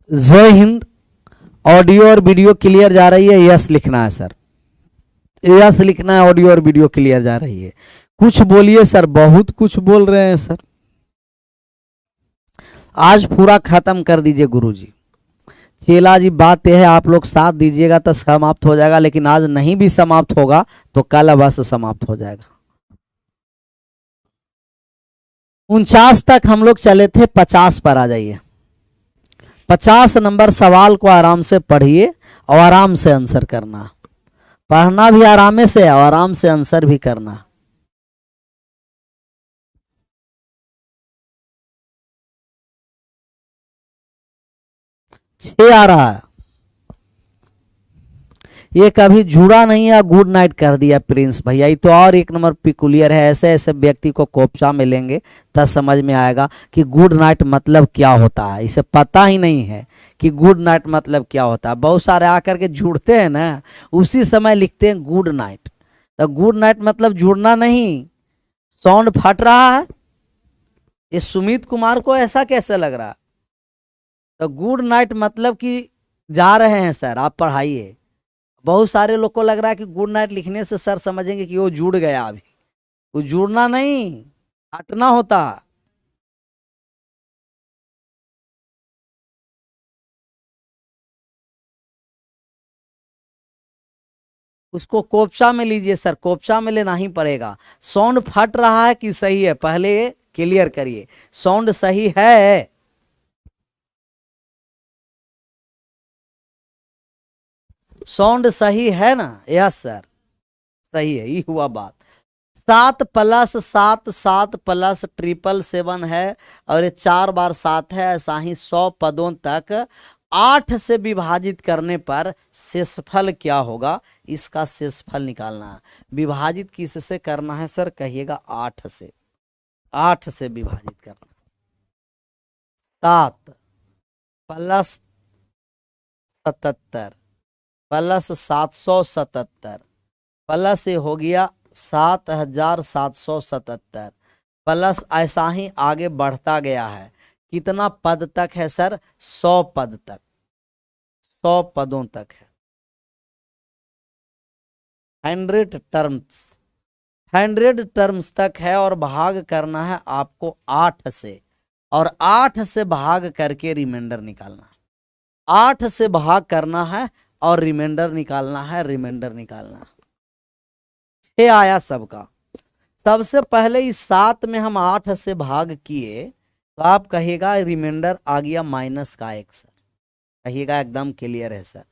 जय हिंद। ऑडियो और video clear जा रही है? यस लिखना है सर, यस लिखना है। ऑडियो और वीडियो क्लियर जा रही है? कुछ बोलिए सर, बहुत कुछ बोल रहे हैं सर। आज पूरा खत्म कर दीजिए गुरुजी। चेला जी बात यह है, आप लोग साथ दीजिएगा तो समाप्त हो जाएगा, लेकिन आज नहीं भी समाप्त होगा तो कल अवश्य समाप्त हो जाएगा। 49 तक हम लोग चले थे, 50 पर आ जाइए। 50 नंबर सवाल को आराम से पढ़िए और आराम से आंसर करना। पढ़ना भी आराम से और आराम से आंसर भी करना। छह आ रहा है, ये कभी जुड़ा नहीं है। गुड नाइट कर दिया प्रिंस भैया, ये तो और एक नंबर पिकुलियर है। ऐसे ऐसे व्यक्ति को कोपचा मिलेंगे तब समझ में आएगा कि गुड नाइट मतलब क्या होता है। इसे पता ही नहीं है कि गुड नाइट मतलब क्या होता है। बहुत सारे आकर के जुड़ते हैं ना, उसी समय लिखते हैं गुड नाइट। तो गुड नाइट मतलब जुड़ना नहीं। साउंड फट रहा है, ये सुमित कुमार को ऐसा कैसे लग रहा है? तो गुड नाइट मतलब कि जा रहे हैं सर, आप पढ़ाइए। बहुत सारे लोग को लग रहा है कि गुड नाइट लिखने से सर समझेंगे कि वो जुड़ गया। अभी वो जुड़ना नहीं, हटना होता। उसको कोपचा में लीजिए सर, कोपचा में लेना ही पड़ेगा। साउंड फट रहा है कि सही है, पहले क्लियर करिए। साउंड सही है? साउंड सही है ना? यस सर, सही है, ये हुआ बात। 7+7 7+7 है, और ये 4 बार 7 है। ऐसा ही 100 पदों तक 8 से विभाजित करने पर शेषफल क्या होगा, इसका शेषफल निकालना है। विभाजित किससे करना है सर? कहिएगा 8 से। 8 से विभाजित करना। 7+77 प्लस 777 प्लस ये हो गया 7777 प्लस ऐसा ही आगे बढ़ता गया है। कितना पद तक है सर? 100 पद तक, 100 पदों तक है। 100 टर्म्स, 100 टर्म्स तक है। और भाग करना है आपको 8 से, और 8 से भाग करके रिमाइंडर निकालना है। 8 से भाग करना है और रिमाइंडर निकालना है, रिमाइंडर निकालना है। 6 आया सबका। सबसे पहले इस 7 में हम 8 से भाग किए तो आप कहिएगा रिमाइंडर आ गया -1 सर। कहिएगा एकदम क्लियर है सर।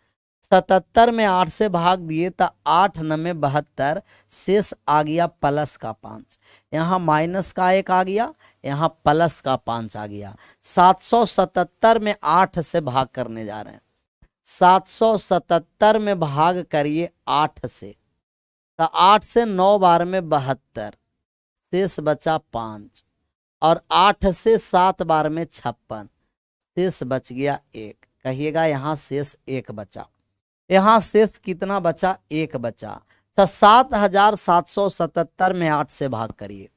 77 में 8 से भाग दिए तो 8 9 72, शेष आ गया +5। यहाँ -1 आ गया, यहाँ +5 आ गया। 777 में 8 से भाग करने जा रहे हैं। 777 में भाग करिए 8 से, तो 8 से 9 बार में 72, शेष बचा 5। और 8 से 7 बार में 56, शेष बच गया 1। कहिएगा यहाँ शेष 1 बचा। यहाँ शेष कितना बचा? 1 बचा। तो 7777 में 8 से भाग करिए,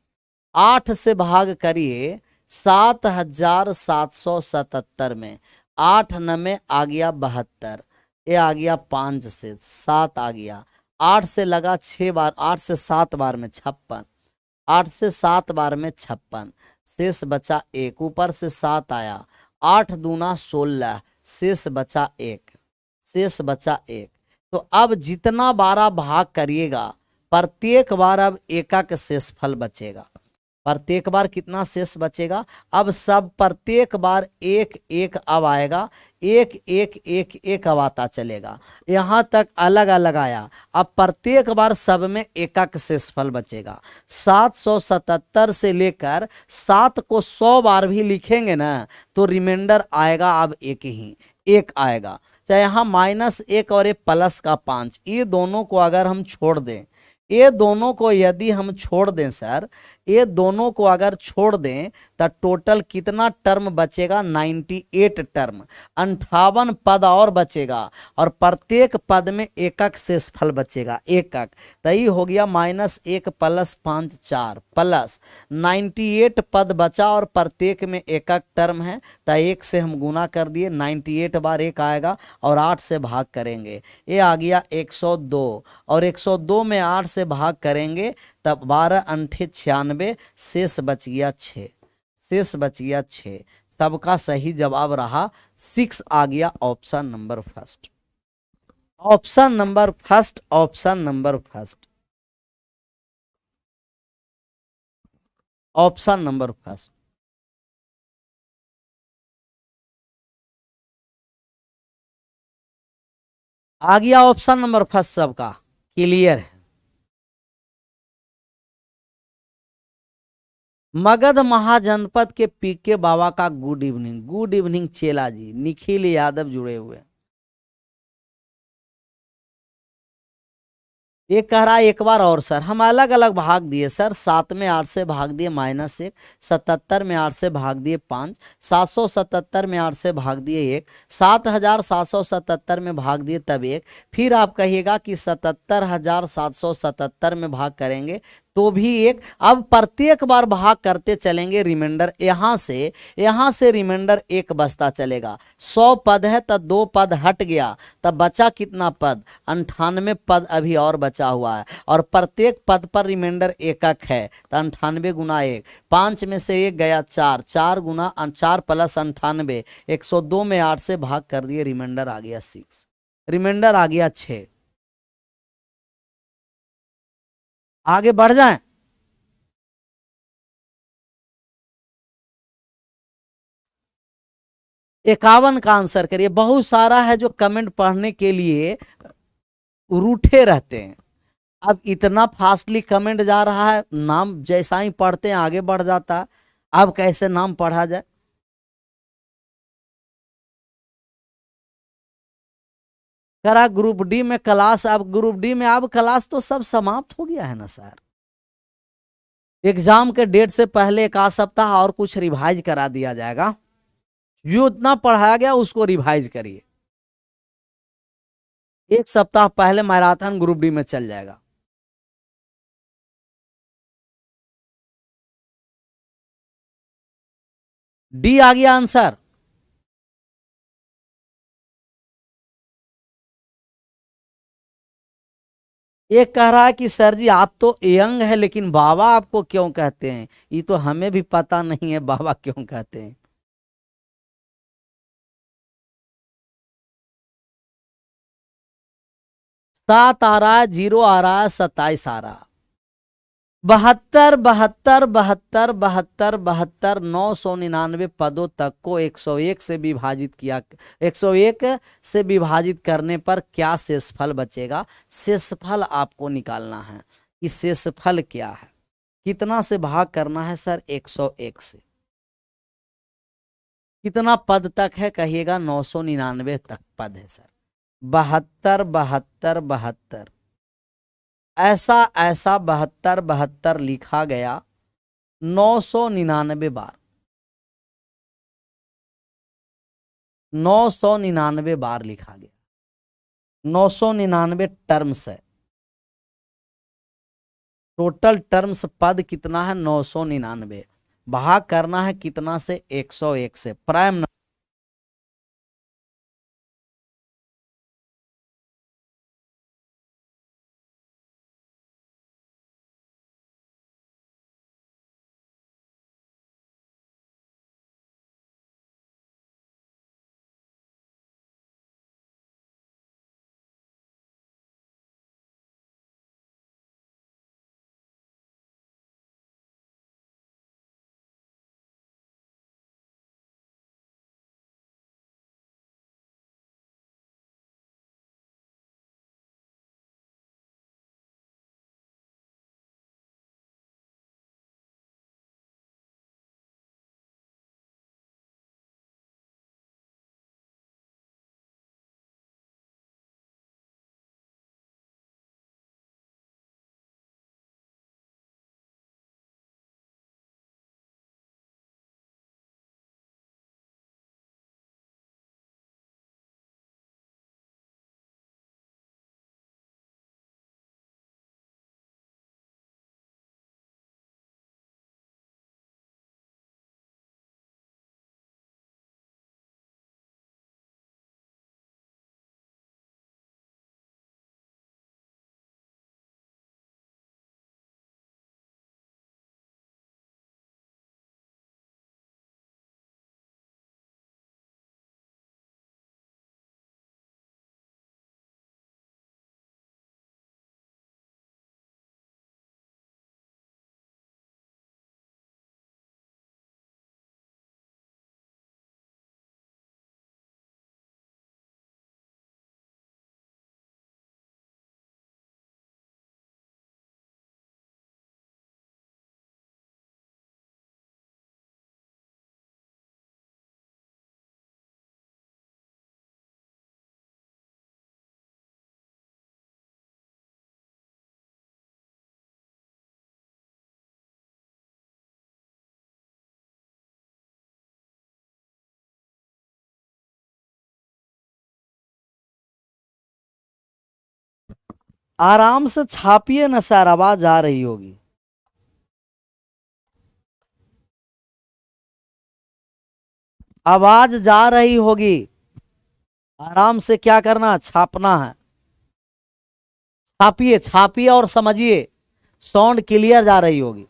8 से भाग करिए 7777 में। 8 9 आ गया 72, ये आ गया 5 से 7 आ गया। 8 से लगा 6 बार, 8 से 7 बार में 56, 8 से 7 बार में 56, शेष बचा 1। ऊपर से 7 आया, 8 दूना 16, शेष बचा 1, शेष बचा 1। तो अब जितना बार भाग करिएगा प्रत्येक बार अब 1 का शेषफल बचेगा। प्रत्येक बार कितना शेष बचेगा? अब सब प्रत्येक बार 1 1 अब आएगा, 1 1 1 1 अब आता चलेगा। यहाँ तक अलग अलग आया। अब प्रत्येक बार सब में 1 का शेषफल बचेगा। 777 से लेकर 7 को 100 बार भी लिखेंगे ना तो रिमाइंडर आएगा अब 1 ही, 1 आएगा। चाहे यहाँ -1 और ये +5, ये दोनों को अगर हम छोड़ दें, ये दोनों को यदि हम छोड़ दें सर, ये दोनों को अगर छोड़ दें तो टोटल कितना टर्म बचेगा, 98 टर्म, 58 पद और बचेगा, और प्रत्येक पद में एकक शेषफल बचेगा, एकक। तो ये हो गया -1 + 5 4 प्लस 98 पद बचा और प्रत्येक में एकक टर्म है, तो 1 से हम गुना कर दिए, 98 बार 1 आएगा और 8 से भाग करेंगे, ये आ गया 102, और 102 में 8 से भाग करेंगे तब 12 अंठे 96, शेष बच गया 6, शेष बच गया 6। सबका सही जवाब रहा 6, आ गया option number first, option number first, option number first, option number first. आ गया ऑप्शन नंबर फर्स्ट, सबका क्लियर है। मगध महाजनपद के पीके बाबा का गुड इवनिंग, गुड इवनिंग चेला जी, निखिल यादव जुड़े हुए हैं। ये कह रहा है एक बार और सर, हम अलग अलग भाग दिए सर, 7 में 8 से भाग दिए -1, 77 में 8 से भाग दिए 5, 777 में 8 से भाग दिए 1, 7777 में भाग दिए तब 1, फिर आप कहिएगा कि 77,777 में भाग करेंगे तो भी 1। अब प्रत्येक बार भाग करते चलेंगे, रिमाइंडर यहाँ से रिमाइंडर 1 बचता चलेगा। 100 पद है तो 2 पद हट गया, तब बचा कितना पद, 98 पद अभी और बचा हुआ है, और प्रत्येक पद पर रिमाइंडर एकक है, तो 98 गुना 1, 5 में से 1 गया 4, 4 गुना 4 + 98, 102 में 8 से भाग कर दिए, रिमाइंडर आ गया 6, रिमाइंडर आ गया 6। आगे बढ़ जाएं। 51 का आंसर करिए, बहुत सारा है जो कमेंट पढ़ने के लिए रूठे रहते हैं। अब इतना फास्टली कमेंट जा रहा है, नाम जैसा ही पढ़ते हैं आगे बढ़ जाता है, अब कैसे नाम पढ़ा जाए। करा ग्रुप डी में क्लास, अब ग्रुप डी में अब क्लास तो सब समाप्त हो गया है ना सर। एग्जाम के डेट से पहले 1 आध सप्ताह और कुछ रिवाइज करा दिया जाएगा, जो इतना पढ़ाया गया उसको रिवाइज करिए, 1 सप्ताह पहले मैराथन ग्रुप डी में चल जाएगा। डी आ गया आंसर। एक कह रहा है कि सर जी आप तो यंग है लेकिन बाबा आपको क्यों कहते हैं, ये तो हमें भी पता नहीं है बाबा क्यों कहते हैं। 7 आ रहा है, 0 आ रहा है, 27 आ रहा है। 72 72 72 72 72 999 पदों तक को 101 से विभाजित किया, 101 से विभाजित करने पर क्या शेषफल बचेगा, शेषफल आपको निकालना है कि शेषफल क्या है, कितना से भाग करना है सर, 101 से। कितना पद तक है कहिएगा, 999 तक पद है सर। 72 72 72, ऐसा ऐसा 72 72 लिखा गया 999 बार, 999 बार लिखा गया, 999 टर्म्स है, टोटल टर्म्स पद कितना है, 999, भाग करना है कितना से, 101 से, प्राइम आराम से छापिए ना सर, आवाज आ रही होगी। आवाज जा रही होगी। आराम से क्या करना, छापना है। छापिए छापिए और समझिए, साउंड क्लियर जा रही होगी।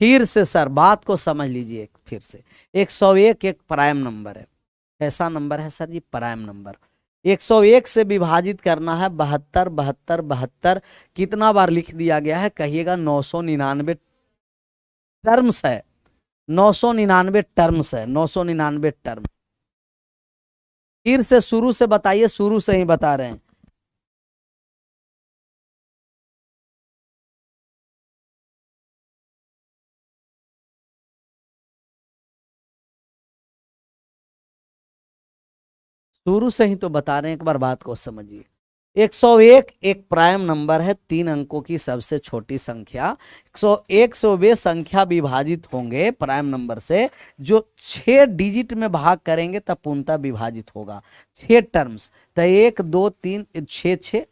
फिर से सर बात को समझ लीजिए फिर से। 101 एक प्राइम नंबर है। ऐसा नंबर है सर जी, प्राइम नंबर। 101 से विभाजित करना है 72 72 72। कितना बार लिख दिया गया है कहिएगा? 999 टर्म्स है। 999 टर्म्स है, 999 टर्म। फिर से शुरू से बताइए, शुरू से ही बता रहे हैं। शुरू से ही तो बता रहे हैं, एक बार बात को समझिए। 101 एक प्राइम नंबर है, 3 अंकों की सबसे छोटी संख्या। 101 से वे संख्या विभाजित होंगे प्राइम नंबर से जो 6 डिजिट में भाग करेंगे तब पूर्णतः विभाजित होगा। 6 टर्म्स, तो 1 2 3 6 6,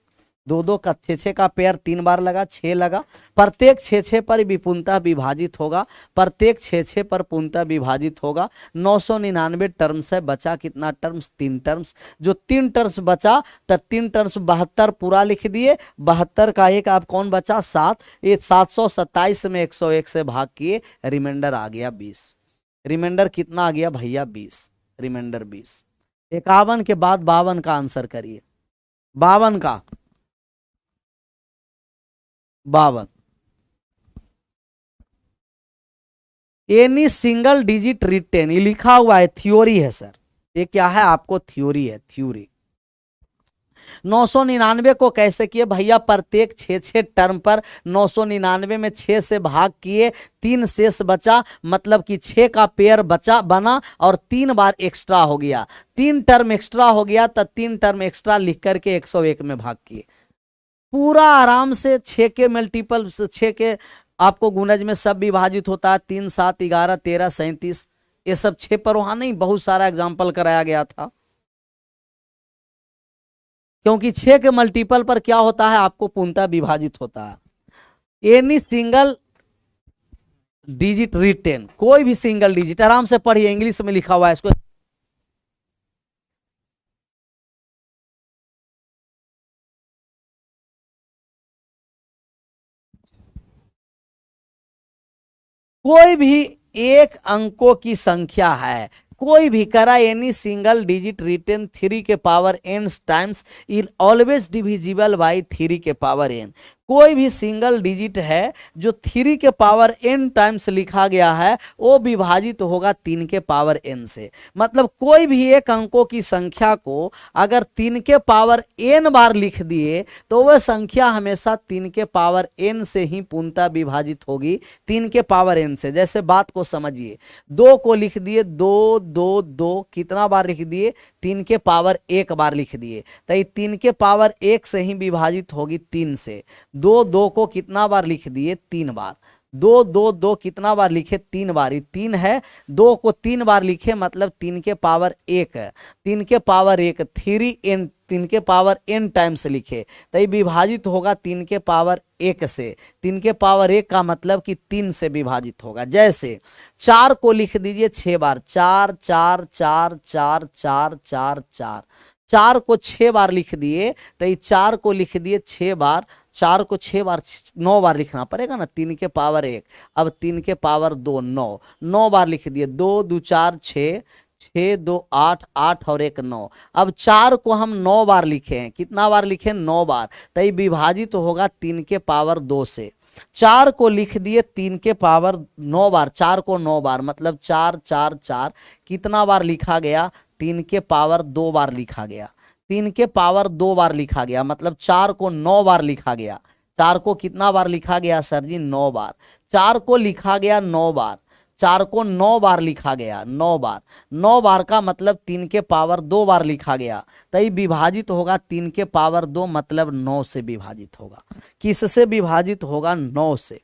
दो दो का 6 6 का पेयर 3 बार लगा, 6 लगा। प्रत्येक 6 6 पर विपूर्णतः विभाजित होगा, प्रत्येक 6 6 पर पूर्णतः विभाजित होगा। 999 टर्म्स है, बचा कितना टर्म्स? 3 टर्म्स। जो 3 टर्म्स बचा, तब 3 टर्म्स 72 पूरा लिख दिए। 72 का एक आप कौन बचा? 7। ये 727 में 101 से भाग किए, रिमाइंडर आ गया 20। रिमाइंडर कितना आ गया भैया? 20। रिमाइंडर 20। 51 के बाद 52 का आंसर करिए। 52 का 52। एनी सिंगल डिजिट रिटेन, ये लिखा हुआ है, थ्योरी है सर। ये क्या है? आपको थ्योरी है, थ्योरी। 999 को कैसे किए भैया? प्रत्येक 6 6 टर्म पर 999 में 6 से भाग किए, 3 शेष बचा, मतलब कि 6 का पेयर बचा बना और 3 बार एक्स्ट्रा हो गया। 3 टर्म एक्स्ट्रा हो गया, तो 3 टर्म एक्स्ट्रा लिख करके 101 में भाग किए। पूरा आराम से 6 के मल्टीपल, 6 के आपको गुणज में सब विभाजित होता है। 3 7 11 13 37, ये सब 6 पर वहां नहीं बहुत सारा एग्जाम्पल कराया गया था, क्योंकि 6 के मल्टीपल पर क्या होता है? आपको पूर्णतः विभाजित होता है। एनी सिंगल डिजिट रिटेन, कोई भी सिंगल डिजिट, आराम से पढ़िए, इंग्लिश में लिखा हुआ है इसको। कोई भी एक अंकों की संख्या है, कोई भी करा, एनी सिंगल डिजिट रिटेन 3 के power n times is always divisible by 3 के पावर n। कोई भी सिंगल डिजिट है जो 3 के पावर n टाइम्स लिखा गया है, वो विभाजित होगा 3 के पावर n से। मतलब कोई भी एक अंकों की संख्या को अगर 3 के पावर n बार लिख दिए तो वह संख्या हमेशा 3 के पावर n से ही पूर्णतः विभाजित होगी, 3 के पावर n से। जैसे बात को समझिए, 2 को लिख दिए, 2 2 2, कितना बार लिख दिए? 3 के पावर 1 बार लिख दिए, तो ये 3 के पावर 1 से ही विभाजित होगी 3 से। 2 2 को कितना बार लिख दिए? 3 बार। 2 2 2 कितना बार लिखे? 3 बार। ये 3 है, 2 को 3 बार लिखे, मतलब 3 के पावर 1, 3 के पावर 1 3n, 3 के पावर n टाइम्स लिखे, तो ये विभाजित होगा 3 के पावर 1 से। 3 के पावर 1 का मतलब कि 3 से विभाजित होगा। जैसे 4 को लिख दीजिए 6 बार, 4 4 4 4 4 4 4। 4 को 6 बार लिख दिए, तो ये 4 को लिख दिए 6 बार, 4 को 6 बार 9 बार लिखना पड़ेगा ना, 3 के पावर 1। अब 3 के पावर 2 9, 9 बार लिख दिए, 2 2 4 6, 6 2 8, 8 और 1 9। अब 4 को हम 9 बार लिखे हैं, कितना बार लिखे? 9 बार, तो ये विभाजित होगा 3 के पावर 2 से। 4 को लिख दिए 3 के पावर 9 बार, 4 को 9 बार, मतलब 4 4 4, कितना बार लिखा गया? 3 के पावर 2 बार लिखा गया। 3 के पावर 2 बार लिखा गया, मतलब 4 को 9 बार लिखा गया। 4 को कितना बार लिखा गया सर जी? 9 बार। 4 को लिखा गया 9 बार, 4 को 9 बार लिखा गया, 9 बार। 9 बार का मतलब 3 के पावर 2 बार लिखा गया, तो ये विभाजित होगा 3 के पावर 2 मतलब 9 से विभाजित होगा। किससे विभाजित होगा? 9 से।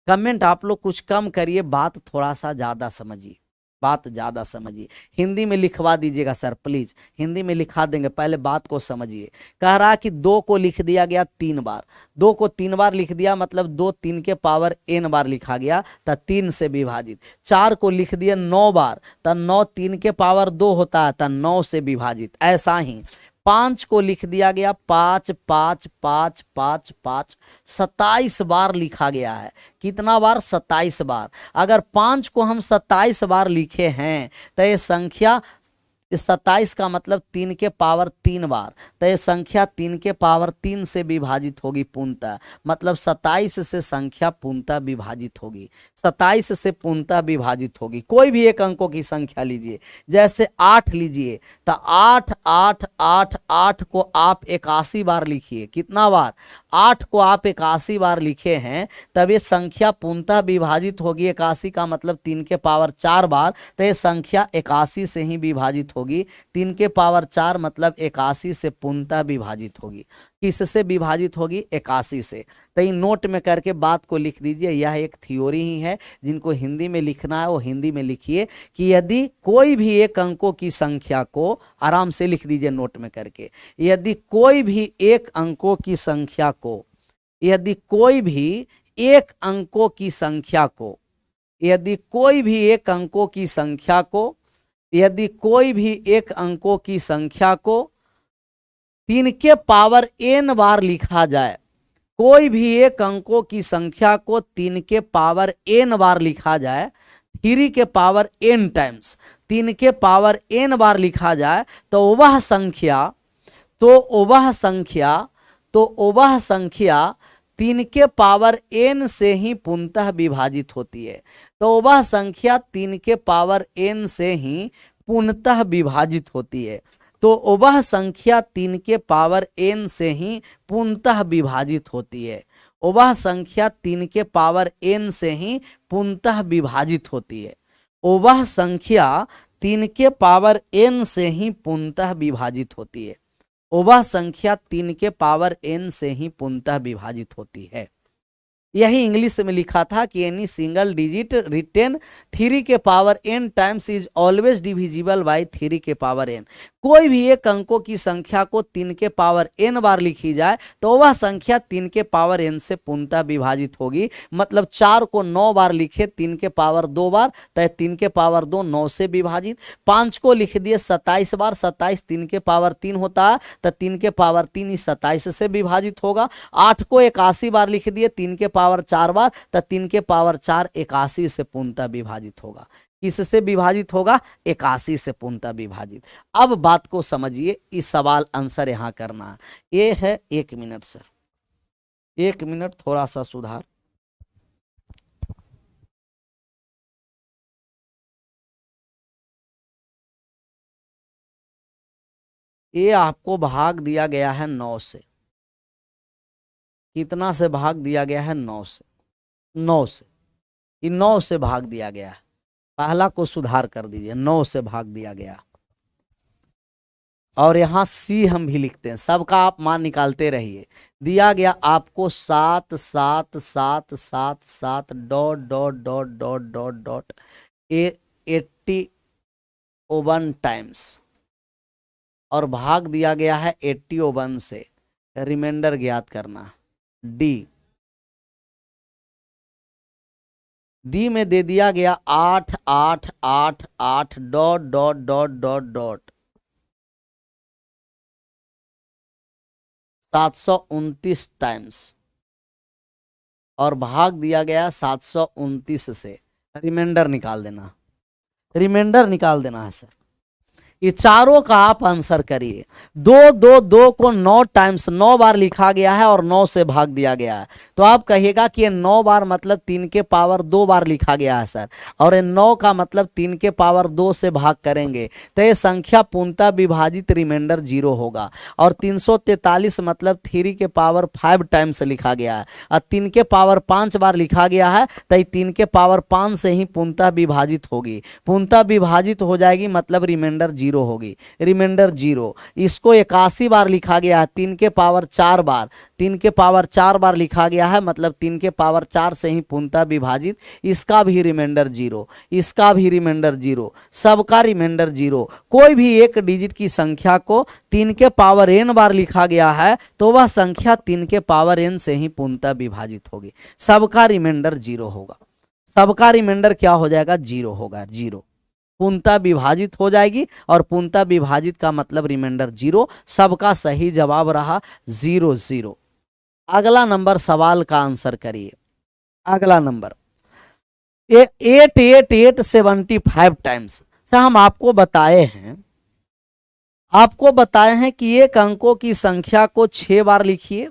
कमेंट आप लोग कुछ कम करिए, बात थोड़ा सा ज्यादा समझिए, बात ज्यादा समझिए। हिंदी में लिखवा दीजिएगा सर प्लीज, हिंदी में लिखा देंगे, पहले बात को समझिए। कह रहा कि 2 को लिख दिया गया 3 बार, 2 को 3 बार लिख दिया मतलब 2 3 के पावर n बार लिखा गया, तो 3 से विभाजित। 4 को लिख दिया 9 बार, तो 9 3 के पावर 2 होता है, तो 9 से विभाजित। ऐसा ही 5 को लिख दिया गया 5 5 5 5 5, 27 बार लिखा गया है। कितना बार? 27 बार। अगर 5 को हम 27 बार लिखे हैं तो ये संख्या, इस 27 का मतलब 3 के पावर 3 बार, तो ये संख्या 3 के पावर 3 से विभाजित होगी पूर्णतः, मतलब 27 से संख्या पूर्णतः विभाजित होगी, 27 से पूर्णतः विभाजित होगी। कोई भी एक अंकों की संख्या लीजिए, जैसे 8 लीजिए, तो 8 8 8 8 को आप 81 बार लिखिए। कितना बार? 8 को आप 81 बार लिखे हैं, तब ये संख्या पूर्णतः विभाजित होगी। 81 का मतलब 3 के पावर 4 बार, तो ये संख्या 81 से ही विभाजित होगी। 3 के पावर 4 मतलब 81 से पूर्णतः विभाजित होगी। किससे विभाजित होगी? 81 से। तो इन नोट में करके बात को लिख दीजिए। यह एक थ्योरी ही है, जिनको हिंदी में लिखना है वो हिंदी में लिखिए कि यदि कोई भी एक अंकों की संख्या को, आराम से लिख दीजिए नोट में करके, यदि कोई भी एक अंकों की संख्या को, यदि कोई भी एक अंकों की संख्या को, यदि कोई भी एक अंकों की संख्या को, यदि कोई भी एक अंकों की संख्या को 3 के पावर n बार लिखा जाए, कोई भी एक अंकों की संख्या को 3 के पावर n बार लिखा जाए, 3 के पावर n टाइम्स 3 के पावर n बार लिखा जाए, तो वह संख्या, तो वह संख्या, तो वह संख्या 3 के पावर n से ही पूर्णतः विभाजित होती है। तो वह संख्या 3 के पावर n से ही पूर्णतः विभाजित होती है। तो वह संख्या 3 के पावर n से ही पूर्णतः विभाजित होती है। वह संख्या 3 के पावर n से ही पूर्णतः विभाजित होती है। वह संख्या 3 के पावर n से ही पूर्णतः विभाजित होती है। वह संख्या 3 के पावर n से ही पूर्णतः विभाजित होती है। यही इंग्लिश में लिखा था कि एनी सिंगल डिजिट रिटेन 3 के power n times is always divisible by 3 के पावर n। कोई भी एक अंकों की संख्या को 3 के पावर n बार लिखी जाए, तो वह संख्या 3 के पावर n से पूर्णतः विभाजित होगी। मतलब 4 को 9 बार लिखे 3 के पावर 2 बार, तो 3 के पावर 2 9 से विभाजित। 5 को लिख दिए 27 बार, 27 3 के पावर 3 होता है, तो 3 के पावर 3 ही 27 से विभाजित होगा। 8 को 81 बार लिख दिए 3 के पावर 4 बार, तो 3 के पावर 4 81 से पूर्णतः विभाजित होगा। किससे विभाजित होगा? 81 से पूर्णतः विभाजित। अब बात को समझिए, इस सवाल आंसर यहां करना है। ये है 1 मिनट सर, 1 मिनट, थोड़ा सा सुधार। ये आपको भाग दिया गया है 9 से। कितना से भाग दिया गया है? 9 से। 9 से, ये 9 से भाग दिया गया है। पहला को सुधार कर दीजिए, 9 से भाग दिया गया। और यहाँ सी हम भी लिखते हैं, सबका आप मान निकालते रहिए। दिया गया आपको 7 7 7 7 7 dot dot dot dot dot dot 81 times, और भाग दिया गया है 81 से। रिमाइंडर ज्ञात करना। डी में दे दिया गया 8 8 8 8 dot dot dot dot dot 729 times, और भाग दिया गया 729 से। रिमाइंडर निकाल देना, रिमाइंडर निकाल देना है सर। ये चारों का आप आंसर करिए। 2 को 9 टाइम्स 9 बार लिखा गया है और 9 से भाग दिया गया है, तो आप कहिएगा कि ये 9 बार मतलब 3 के पावर 2 बार लिखा गया है सर, और ये 9 का मतलब 3 के पावर 2 से भाग करेंगे तो ये संख्या पूर्णतः विभाजित रिमाइंडर 0 होगा। और 343 मतलब 3 के पावर 5 टाइम्स लिखा गया है, और 3 के पावर 5 बार लिखा गया है तो ये 3 के पावर 5 से ही पूर्णतः विभाजित होगी, पूर्णतः विभाजित हो जाएगी मतलब रिमाइंडर 0 होगी, रिमाइंडर 0। इसको 81 बार लिखा गया है, 3 के पावर 4 बार, 3 के पावर 4 बार लिखा गया है मतलब 3 के पावर 4 से ही पूर्णतः विभाजित, इसका भी रिमाइंडर 0, इसका भी रिमाइंडर 0, सबका रिमाइंडर 0। कोई भी एक डिजिट की संख्या को 3 के पावर n बार लिखा गया है तो वह संख्या 3 के पावर n से ही पूर्णतः विभाजित होगी, सबका रिमाइंडर 0 होगा, सबका रिमाइंडर क्या हो जाएगा 0 होगा, 0 पूर्णतः विभाजित हो जाएगी, और पूर्णतः विभाजित का मतलब रिमाइंडर 0, सबका सही जवाब रहा 0 0। अगला नंबर सवाल का आंसर करिए। अगला नंबर 88875 टाइम्स। सर हम आपको बताए हैं कि एक अंकों की संख्या को 6 बार लिखिए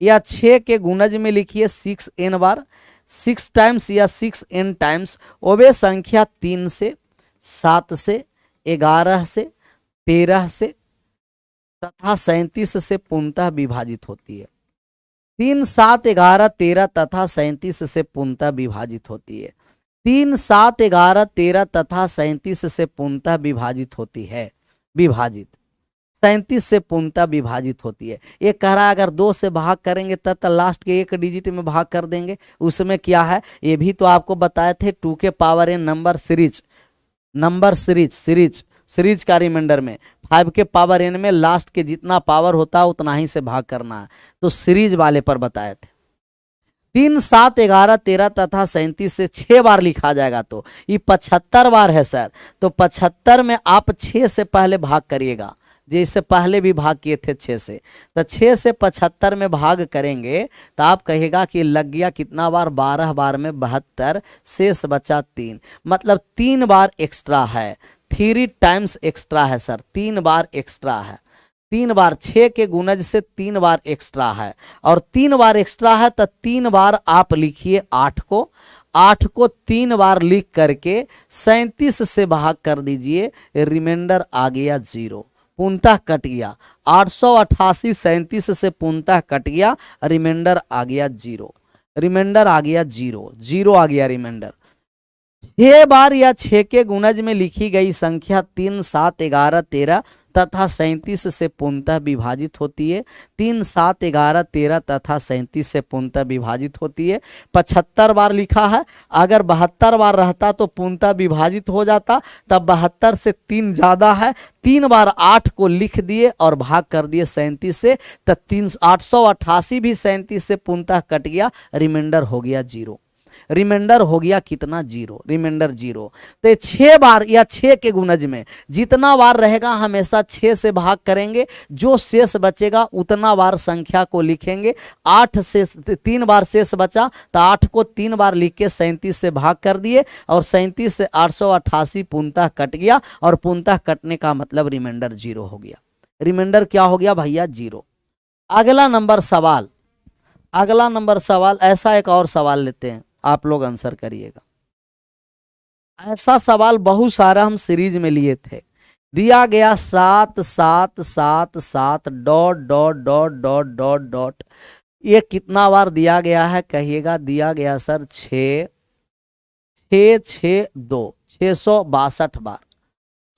या 6 के गुणज में लिखिए 6n बार, 6 टाइम्स या 6n टाइम्स, वो वे संख्या 3 से 7 से 11 से 13 से तथा 37 से पूर्णतः विभाजित होती है। 3 7 11 13 तथा 37 से पूर्णतः विभाजित होती है। 3 7 11 13 तथा 37 से पूर्णतः विभाजित होती है, विभाजित 37 से पूर्णतः विभाजित होती है। ये कह रहा है अगर 2 से भाग करेंगे तब लास्ट के एक डिजिट में भाग कर देंगे, उसमें क्या है ये भी तो आपको बताए थे, 2 के पावर n नंबर सीरीज का रिमाइंडर में 5 के पावर n में लास्ट के जितना पावर होता है उतना ही से भाग करना है, तो सीरीज वाले पर बताए थे। 3 7 11 13 तथा 37 से 6 बार लिखा जाएगा तो ये 75 बार है सर, तो 75 में आप 6 से पहले भाग करिएगा, जैसे पहले भी भाग किए थे 6 से, तो 6 से 75 में भाग करेंगे तो आप कहेगा कि लग गया कितना बार, 12 बार में 72, शेष बचा 3, मतलब 3 बार एक्स्ट्रा है, 3 टाइम्स एक्स्ट्रा है सर, 3 बार एक्स्ट्रा है, 3 बार 6 के गुणज से 3 बार एक्स्ट्रा है, और 3 बार एक्स्ट्रा है तो 3 बार आप लिखिए 8 को 3 बार लिख करके 37 से भाग कर दीजिए, रिमाइंडर आ गया 0, पूर्णतः कट गया, 888 37 से पूर्णतः कट गया, रिमाइंडर आ गया 0, रिमाइंडर आ गया 0 0 आ गया रिमाइंडर। 6 बार या 6 के गुणज में लिखी गई संख्या 3 7 11 13 तथा 37 से पूर्णतः विभाजित होती है, 3 7 11 13 तथा 37 से पूर्णतः विभाजित होती है। 75 बार लिखा है, अगर 72 बार रहता तो पूर्णतः विभाजित हो जाता, तब 72 से 3 ज्यादा है, 3 बार 8 को लिख दिए और भाग कर दिए 37 से, तो 888 भी 37 से पूर्णतः कट गया, रिमाइंडर हो गया 0, रिमाइंडर हो गया कितना 0, रिमाइंडर 0। तो 6 बार या 6 के गुणज में जितना बार रहेगा हमेशा 6 से भाग करेंगे, जो शेष बचेगा उतना बार संख्या को लिखेंगे। 8 से 3 बार शेष बचा तो 8 को 3 बार लिख के 37 से भाग कर दिए, और 37 से 888 पूर्णतः कट गया, और पूर्णतः कटने का मतलब रिमाइंडर 0 हो गया, रिमाइंडर क्या हो गया भैया 0। अगला नंबर सवाल, ऐसा एक और सवाल लेते हैं, आप लोग आंसर करिएगा। ऐसा सवाल बहुत सारा हम सीरीज में लिए थे, दिया गया 7 7 7 7 dot dot dot dot dot dot, ये कितना बार दिया गया है कहिएगा। दिया गया सर 6 6 6 2 662 बार,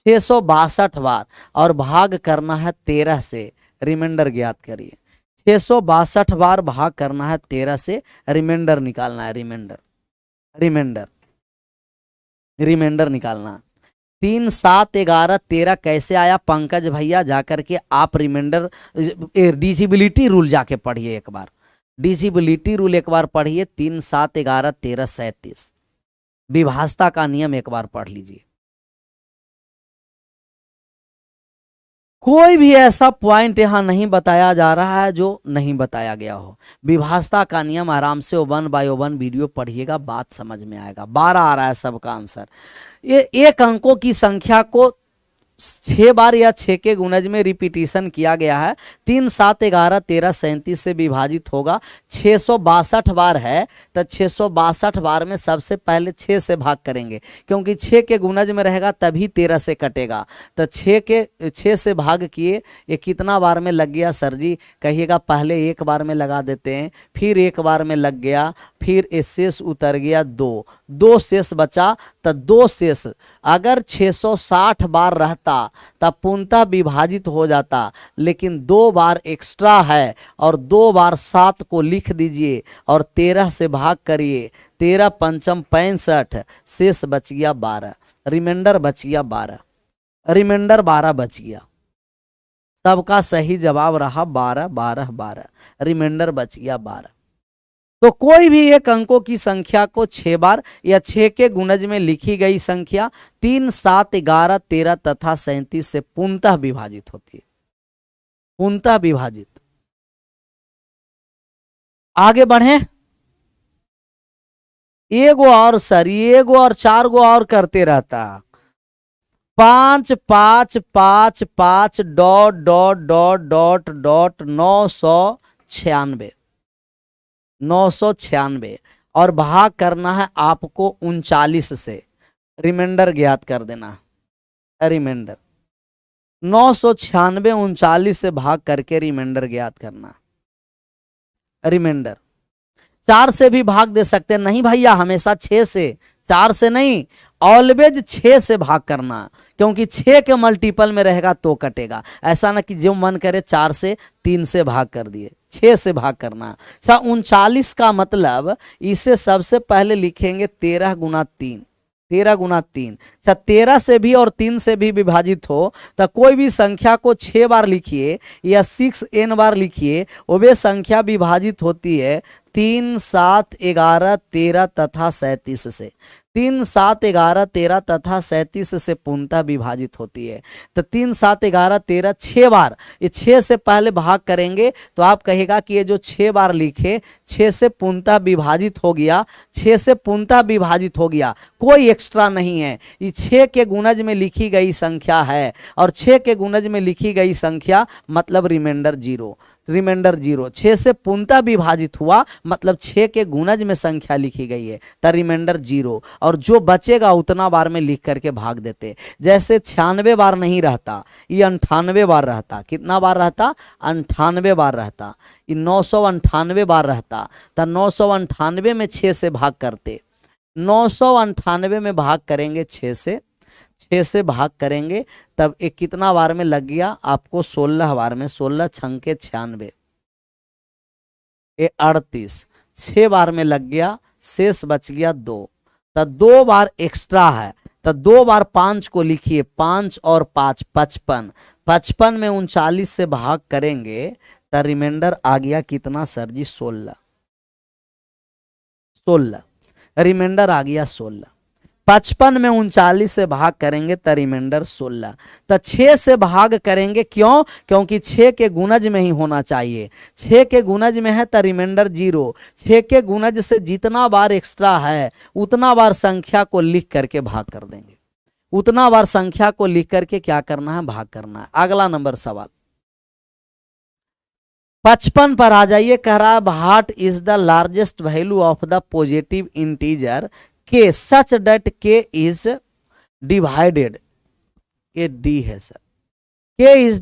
662 बार, और भाग करना है 13 से, रिमाइंडर ज्ञात करिए। 662 बार भाग करना है 13 से, रिमाइंडर निकालना है, रिमाइंडर निकालना। 3 7 11 13 कैसे आया पंकज भैया, जाकर के आप रिमाइंडर डिजिबिलिटी रूल जाके पढ़िए एक बार, डिजिबिलिटी रूल एक बार पढ़िए। 3 7 11 13 37, विभाजता का नियम एक बार पढ़ लीजिए। कोई भी ऐसा पॉइंट यहाँ नहीं बताया जा रहा है जो नहीं बताया गया हो। विभाजता का नियम आराम से 1 बाय 1 वीडियो पढ़िएगा, बात समझ में आएगा। 12 आ रहा है सबका आंसर। ये एक अंकों की संख्या को 6 बार या 6 के गुणज में रिपीटिशन किया गया है। 3 7 11 13 37 से विभाजित होगा। 662 बार है तो 662 बार में सबसे पहले 6 से भाग करेंगे, क्योंकि 6 के गुणज में रहेगा तभी 13 से कटेगा। तो 6 से भाग किए, ये कितना बार में लग गया सर जी? कहिएगा पहले 1 बार में लगा देते हैं, फिर 1 बार में लग गया, फिर ये शेष उतर गया 2 शेष बचा। तो 2 शेष अगर 660 बार रहता तब पूर्णतः विभाजित हो जाता, लेकिन 2 बार एक्स्ट्रा है और 2 बार 7 को लिख दीजिए और 13 से भाग करिए। 13 पंचम 65, शेष बच गया 12, रिमाइंडर बच गया 12, रिमाइंडर 12 बच गया। सबका सही जवाब रहा 12 12 12, रिमाइंडर बच गया 12। तो कोई भी एक अंकों की संख्या को 6 बार या 6 के गुणज में लिखी गई संख्या 3 7 11 13 तथा 37 से पूर्णतः विभाजित होती है, पूर्णतः विभाजित। आगे बढ़े, एगो और सर, एगो और 4 गो और करते रहता। 5 5 5 5 dot dot dot dot dot 996, 996 और भाग करना है आपको 39 से। रिमाइंडर ज्ञात कर देना, रिमाइंडर 996 39 से भाग करके रिमाइंडर ज्ञात करना। रिमाइंडर 4 से भी भाग दे सकते हैं, नहीं भैया हमेशा 6 से, 4 से नहीं, ऑलवेज 6 से भाग करना, क्योंकि 6 के मल्टीपल में रहेगा तो कटेगा। ऐसा ना कि जो मन करे 4 से 3 से भाग कर दिए, 6 से भाग करना। अच्छा 39 का मतलब इसे सबसे पहले लिखेंगे 13 गुना 3, 13 गुना 3। अच्छा 13 से भी और 3 से भी विभाजित हो तो कोई भी संख्या को 6 बार लिखिए या 6n बार लिखिए, वो भी संख्या विभाजित होती है 3 7 11 13 तथा 37 से। 3 7 11 13 तथा 37 से पूर्णतः विभाजित होती है। तो 3 7 11 13 6 बार, ये 6 से पहले भाग करेंगे तो आप कहेगा कि ये जो 6 बार लिखे 6 से पूर्णतः विभाजित हो गया, 6 से पूर्णतः विभाजित हो गया, कोई एक्स्ट्रा नहीं है। ये 6 के गुणज में लिखी गई संख्या है और 6 के गुणज में लिखी गई संख्या मतलब रिमाइंडर 0, रिमाइंडर 0। 6 से पूर्णतः विभाजित हुआ मतलब 6 के गुणज में संख्या लिखी गई है तो रिमाइंडर 0, और जो बचेगा उतना बार में लिख करके भाग देते। जैसे 96 बार नहीं रहता, ये 98 बार रहता। कितना बार रहता? 98 बार रहता। ये 998 बार रहता तो 998 में 6 से भाग करते। 998 में भाग करेंगे 6 से भाग करेंगे तब एक कितना बार में लग गया आपको? 16 बार में। 16 छंके 96, ये 38, 6 बार में लग गया, शेष बच गया 2। तो 2 बार एक्स्ट्रा है तो 2 बार 5 को लिखिए, 5 और 5 55, 55 में 39 से भाग करेंगे तो रिमाइंडर आ गया कितना सर जी? 16, 16, रिमाइंडर आ गया 16। 55 में 39 से भाग करेंगे तो रिमाइंडर 16। तो 6 से भाग करेंगे, क्यों? क्योंकि 6 के गुणज में ही होना चाहिए। 6 के गुणज में है तो रिमाइंडर 0। 6 के गुणज से जितना बार एक्स्ट्रा है उतना बार संख्या को लिख करके भाग कर देंगे, उतना बार संख्या को लिख करके क्या करना है? भाग करना है। अगला नंबर सवाल 55 पर आ जाइए। कह रहा है what is the largest value of the positive integer K such that K is divided, ये डी है sir, K is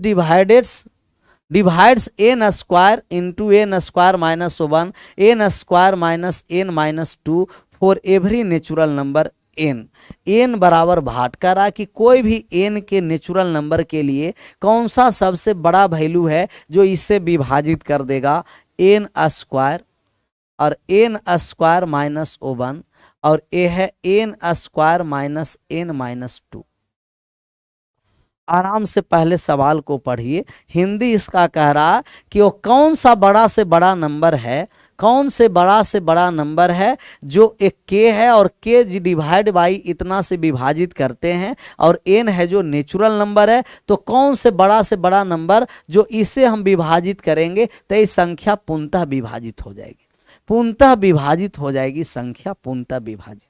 divides N square into N square minus 1 N square minus N minus 2 for every natural number N. N बराबर भाट कर रहा कि कोई भी N के नेचुरल नंबर के लिए कौन सा सबसे बड़ा वैल्यू है जो इससे विभाजित कर देगा? एन स्क्वायर और एन स्क्वायर माइनस 1 और ए है N square minus N minus 2। आराम से पहले सवाल को पढ़िए। हिंदी इसका कह रहा कि वो कौन सा बड़ा से बड़ा नंबर है, कौन से बड़ा से बड़ा नंबर है जो एक के है और के डिवाइड बाई इतना से विभाजित करते हैं और एन है जो नेचुरल नंबर है, तो कौन से बड़ा नंबर जो इसे हम विभाजित करेंगे तो ये संख्या पूर्णतः विभाजित हो जाएगी, पूर्णतः विभाजित हो जाएगी, संख्या पूर्णतः विभाजित।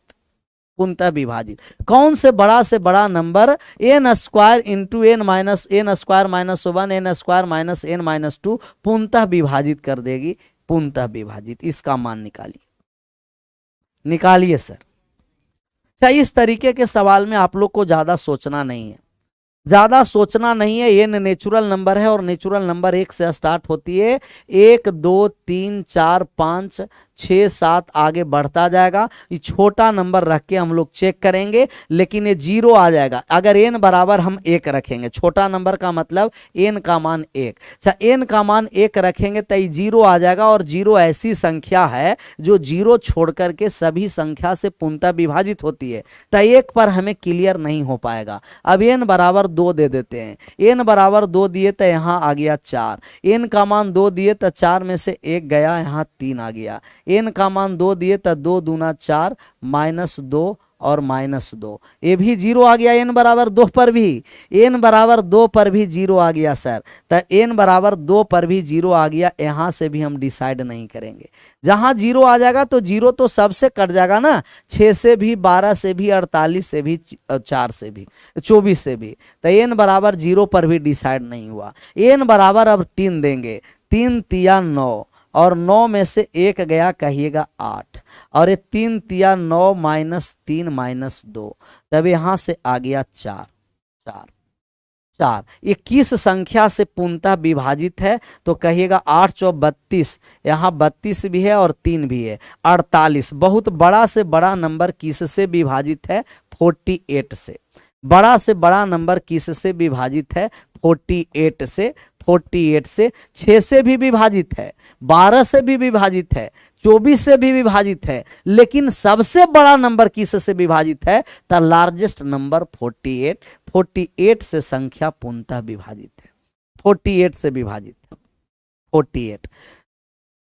पूर्णतः विभाजित। कौन से बड़ा number N square into N square minus 1 N square minus N minus 2 पूर्णतः विभाजित कर देगी, पूर्णतः विभाजित। इसका मान निकालिए, निकालिए सर। अच्छा, इस तरीके के सवाल में आप लोग को ज्यादा सोचना नहीं है, ज्यादा सोचना नहीं है। ये नेचुरल नंबर है और नेचुरल नंबर 1 से स्टार्ट होती है, 1 2 3 4 5 6 7 आगे बढ़ता जाएगा। ये छोटा नंबर रख के हम लोग चेक करेंगे, लेकिन ये 0 आ जाएगा अगर n बराबर हम 1 रखेंगे। छोटा नंबर का मतलब n का मान 1। अच्छा, n का मान 1 रखेंगे तो ये 0 आ जाएगा, और 0 ऐसी संख्या है जो 0 छोड़ करके सभी संख्या से पूर्णतः विभाजित होती है, तो 1 पर हमें क्लियर नहीं हो पाएगा। अब n बराबर 2 दे देते हैं, n बराबर 2 दिए तो यहाँ आ गया 4, n का मान 2 दिए तो 4 में से 1 गया, यहाँ 3 आ गया। n का मान 2 दिए तो 2 दूना 4 माइनस 2 और माइनस 2, ये भी 0 आ गया। n बराबर 2 पर भी, n बराबर 2 पर भी 0 आ गया सर, तो n बराबर 2 पर भी 0 आ गया। यहाँ से भी हम डिसाइड नहीं करेंगे, जहाँ 0 आ जाएगा तो 0 तो सबसे कट जाएगा ना, 6 से भी, 12 से भी, 48 से भी, 4 से भी, 24 से भी, तो n बराबर 0 पर भी डिसाइड नहीं हुआ। n बराबर अब 3 देंगे, 3 तिया 9 और 9 में से 1 गया, कहिएगा 8, और ये 3 तिया 9 माइनस 3 माइनस 2, तब यहाँ से आ गया 4 4 4। ये किस संख्या से पूर्णतः विभाजित है, तो कहिएगा 8 चौ 32, यहाँ 32 भी है और 3 भी है, 48। बहुत बड़ा से बड़ा नंबर किस से विभाजित है, 48 से। बड़ा से बड़ा नंबर किस से विभाजित है, 48 से। 48 से 6 से भी विभाजित है, 12 से भी विभाजित है, 24 से भी विभाजित है, लेकिन सबसे बड़ा नंबर किस से विभाजित है, द लार्जेस्ट नंबर 48। 48 से संख्या पूर्णतः विभाजित है, 48 से विभाजित है, 48।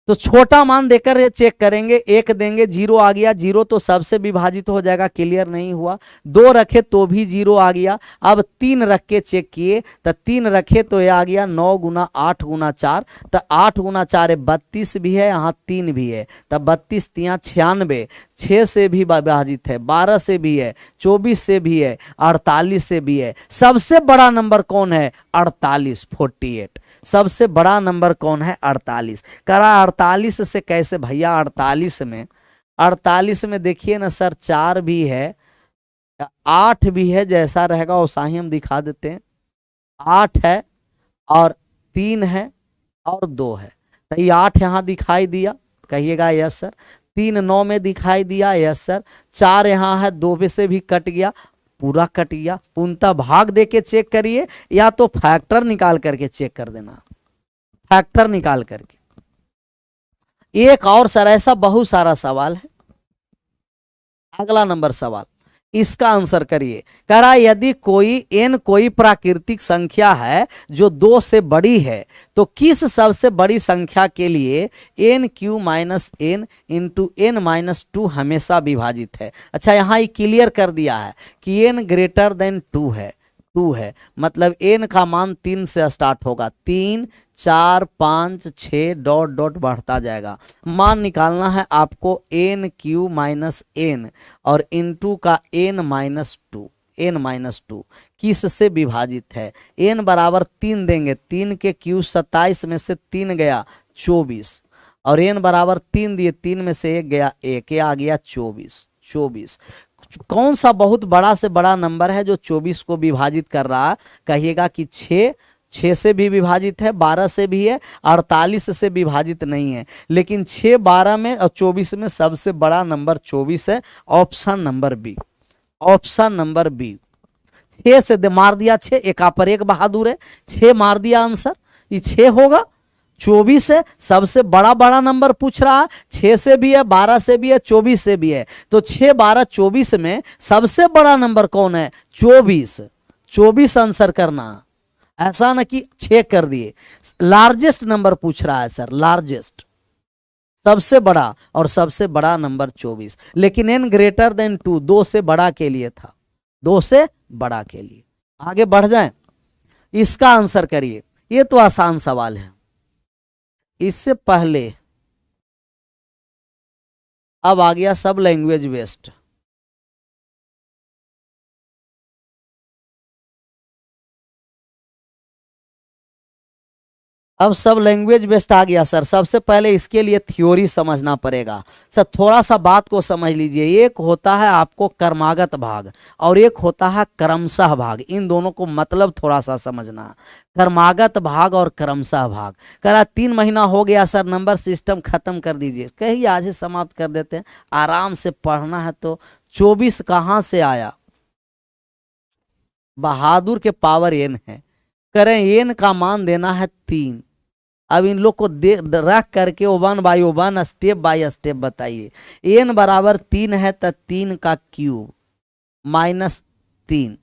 तो छोटा मान देकर ये चेक करेंगे, 1 देंगे, 0 आ गया, 0 तो सबसे विभाजित हो जाएगा, क्लियर नहीं हुआ। 2 रखे तो भी 0 आ गया। अब 3 रख के चेक किए तो 3 रखे तो ये आ गया 9 गुना 8 गुना 4, तो 8 गुना 4 है 32 भी है, यहाँ 3 भी है, तब 32 तिया 96, 6 से भी विभाजित है, 12 से भी है, 24 से भी है, 48 से भी है। सबसे बड़ा नंबर कौन है, 48, 48। सबसे बड़ा नंबर कौन है, 48। करा 48 से कैसे भैया, 48 में देखिए ना सर, 4 भी है, 8 भी है, जैसा रहेगा वैसा ही हम दिखा देते हैं। 8 है और 3 है और 2 है, तो ये 8 यहाँ दिखाई दिया, कहिएगा यस सर। 3 9 में दिखाई दिया, यस सर। 4 यहाँ है, 2 में से भी कट गया, पूरा कट गया। पूर्णतः भाग देके चेक करिए, या तो फैक्टर निकाल करके चेक कर देना, फैक्टर निकाल करके। एक और सर ऐसा बहुत सारा सवाल है। अगला नंबर सवाल, इसका आंसर करिए। कह रहा यदि कोई प्राकृतिक संख्या है जो 2 से बड़ी है, तो किस सबसे बड़ी संख्या के लिए n cube minus N into N minus 2 हमेशा विभाजित है। अच्छा, यहाँ ये क्लियर कर दिया है कि n ग्रेटर देन 2 है, 2 है, मतलब n का मान 3 से स्टार्ट होगा, 3 4 5 6 डॉट डॉट बढ़ता जाएगा। मान निकालना है आपको n क्यू माइनस एन और इनटू का n माइनस 2 किस से विभाजित है। n बराबर 3 देंगे, 3 के क्यू 27 में से 3 गया 24, और n बराबर 3 दिए, 3 में से 1 गया 1, ये आ गया 24। कौन सा बहुत बड़ा से बड़ा नंबर है जो 24 को विभाजित कर रहा है, कहिएगा कि 6 से भी विभाजित है, 12 से भी है, 48 से विभाजित नहीं है, लेकिन 6 12 में और 24 में सबसे बड़ा नंबर 24 है। Option number B, option number B. 6 से मार दिया, 6 एका पर 1 बहादुर है, 6 मार दिया आंसर, ये 6 होगा। 24 है, सबसे बड़ा नंबर पूछ रहा है, 6 से भी है, 12 से भी है, 24 से भी है, तो 6 12 24 में सबसे बड़ा नंबर कौन है, 24 आंसर करना। ऐसा ना कि 6 कर दिए, लार्जेस्ट नंबर पूछ रहा है सर, लार्जेस्ट, सबसे बड़ा, और सबसे बड़ा नंबर 24, लेकिन n ग्रेटर देन 2, 2 से बड़ा के लिए था, 2 से बड़ा के लिए। आगे बढ़ जाएं, इसका आंसर करिए। ये तो आसान सवाल है। इससे पहले अब आ गया सब लैंग्वेज वेस्ट। अब सब लैंग्वेज बेस्ड आ गया सर। सबसे पहले इसके लिए थ्योरी समझना पड़ेगा सर। थोड़ा सा बात को समझ लीजिए, एक होता है आपको कर्मागत भाग और एक होता है क्रमशः भाग। इन दोनों को मतलब थोड़ा सा समझना, कर्मागत भाग और क्रमशः भाग। करा 3 महीना हो गया सर, नंबर सिस्टम खत्म कर दीजिए। कहिए आज ही समाप्त कर देते हैं, आराम से पढ़ना है। तो 24 कहाँ से आया? बहादुर के पावर n है, करें n का मान देना है 3। अब इन लोग को रख करके वन स्टेप बाय स्टेप बताइए। n बराबर 3 है तो 3 का क्यूब माइनस 3,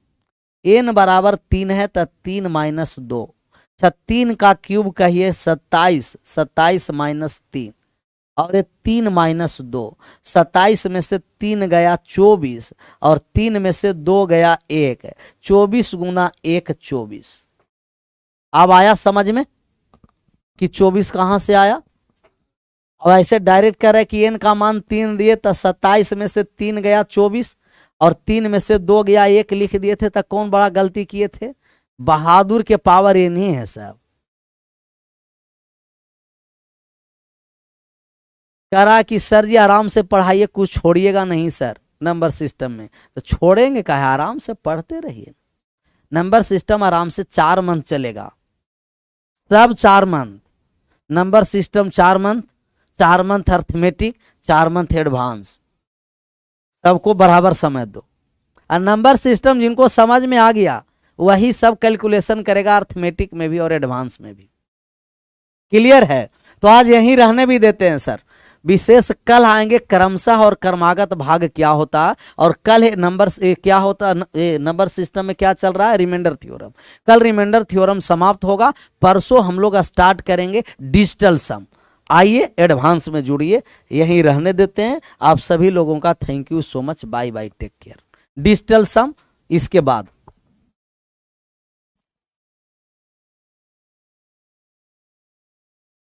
n बराबर 3 है तो 3 माइनस 2। अच्छा 3 का क्यूब कहिए 27, 27 माइनस 3 और ये 3 माइनस 2। 27 में से 3 गया 24 और 3 में से 2 गया 1, 24 गुना 1 24। अब आया समझ में कि 24 कहाँ से आया? अब ऐसे डायरेक्ट कर रहे कि n का मान 3 दिए तो 27 में से 3 गया 24 और 3 में से 2 गया 1 लिख दिए थे। तो कौन बड़ा गलती किए थे? बहादुर के पावर n ही है साहब। करा कि सर जी आराम से पढ़ाइए, कुछ छोड़िएगा नहीं सर नंबर सिस्टम में। तो छोड़ेंगे क्या है, आराम से पढ़ते रहिए। नंबर सिस्टम आराम से 4 मंथ चलेगा, सब 4 month number system, 4 month, 4 month arithmetic, 4 month advance. सबको बराबर समय दो। और नंबर सिस्टम जिनको समझ में आ गया वही सब कैलकुलेशन करेगा अर्थमेटिक में भी और एडवांस में भी। क्लियर है? तो आज यहीं रहने भी देते हैं सर। विशेष कल आएंगे क्रमशः और कर्मागत भाग क्या होता है, और कल नंबर क्या होता है, नंबर सिस्टम में क्या चल रहा है, रिमाइंडर थ्योरम। कल रिमाइंडर थ्योरम समाप्त होगा, परसों हम लोग स्टार्ट करेंगे डिजिटल सम। आइए एडवांस में जुड़िए, यहीं रहने देते हैं। आप सभी लोगों का thank you so much, bye bye, take care. Digital सम इसके बाद